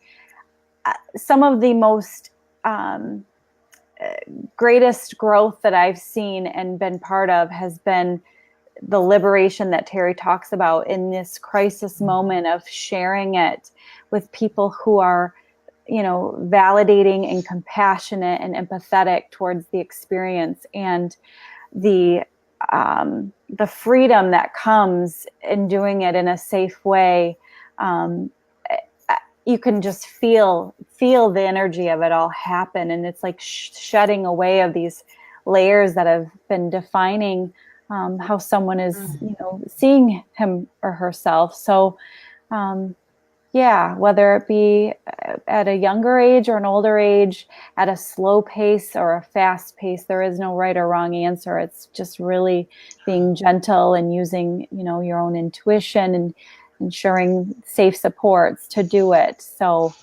some of the most greatest growth that I've seen and been part of has been the liberation that Terry talks about in this crisis moment of sharing it with people who are, validating and compassionate and empathetic towards the experience, and the freedom that comes in doing it in a safe way. You can just feel the energy of it all happen, and it's like shedding away of these layers that have been defining how someone is, seeing him or herself. So, whether it be at a younger age or an older age, at a slow pace or a fast pace, there is no right or wrong answer. It's just really being gentle and using, your own intuition and ensuring safe supports to do it. So,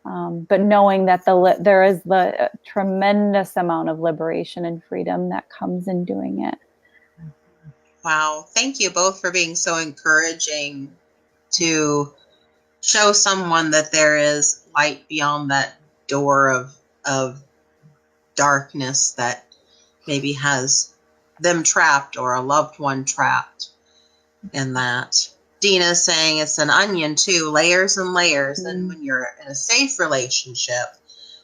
but knowing that there is the tremendous amount of liberation and freedom that comes in doing it. Wow. Thank you both for being so encouraging to show someone that there is light beyond that door of darkness that maybe has them trapped or a loved one trapped in that. Dina's saying it's an onion too, layers and layers. And when you're in a safe relationship,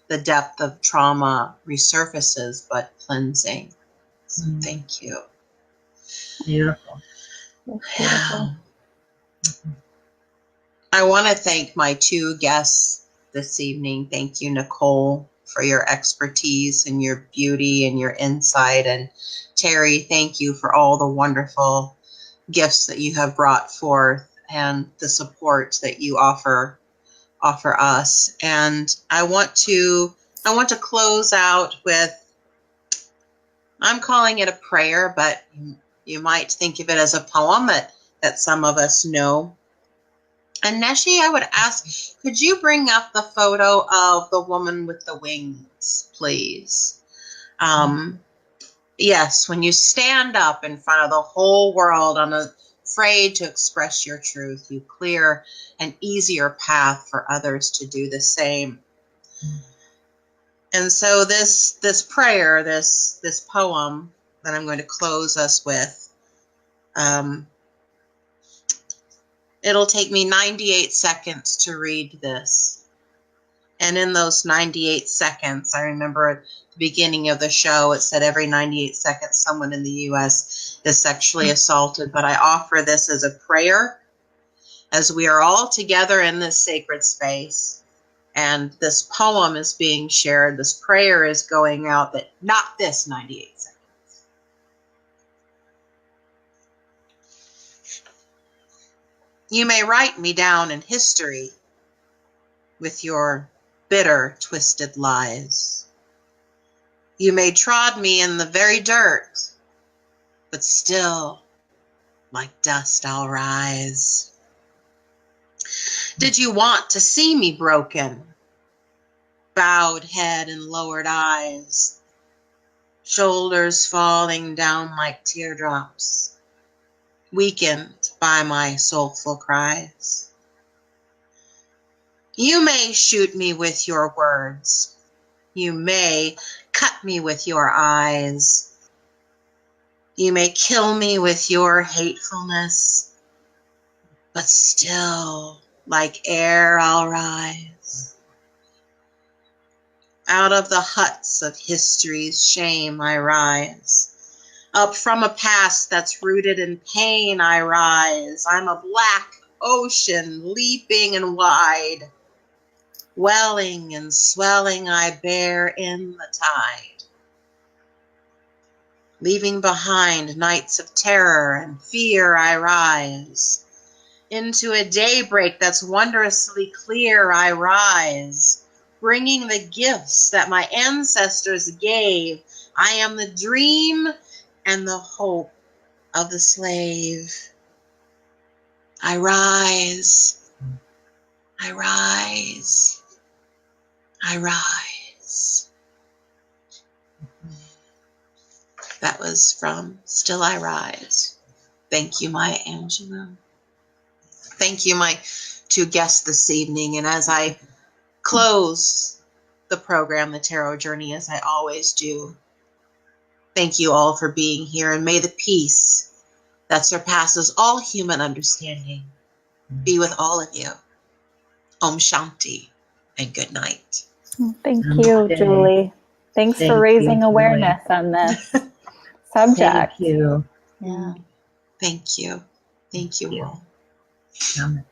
the depth of trauma resurfaces, but cleansing. So thank you. Beautiful. Wow. I want to thank my two guests this evening. Thank you, Nicole, for your expertise and your beauty and your insight. And Terry, thank you for all the wonderful gifts that you have brought forth and the support that you offer us. And I want to close out with, I'm calling it a prayer, but you might think of it as a poem that some of us know. And Neshi, I would ask, could you bring up the photo of the woman with the wings, please? Yes, when you stand up in front of the whole world unafraid to express your truth, you clear an easier path for others to do the same. And so this prayer, this poem that I'm going to close us with, it'll take me 98 seconds to read this. And in those 98 seconds, I remember at the beginning of the show, it said every 98 seconds someone in the U.S. is sexually assaulted. But I offer this as a prayer as we are all together in this sacred space. And this poem is being shared. This prayer is going out, that not this 98 seconds. You may write me down in history with your bitter, twisted lies. You may trod me in the very dirt, but still, like dust, I'll rise. Did you want to see me broken? Bowed head and lowered eyes, shoulders falling down like teardrops, weakened by my soulful cries. You may shoot me with your words. You may cut me with your eyes. You may kill me with your hatefulness, but still, like air, I'll rise. Out of the huts of history's shame I rise. Up from a past that's rooted in pain I rise. I'm a black ocean, leaping and wide. Welling and swelling I bear in the tide. Leaving behind nights of terror and fear I rise. Into a daybreak that's wondrously clear I rise. Bringing the gifts that my ancestors gave. I am the dream and the hope of the slave. I rise. I rise. I rise. That was from Still I Rise. Thank you, Maya Angelou. Thank you, my two guests this evening. And as I close the program, The Tarot Journey, as I always do, thank you all for being here, and may the peace that surpasses all human understanding be with all of you. Om Shanti and good night. Thank you, Julie. Thanks for raising awareness on this subject. Thank you. Yeah. Thank you. Thank you all. Namaste.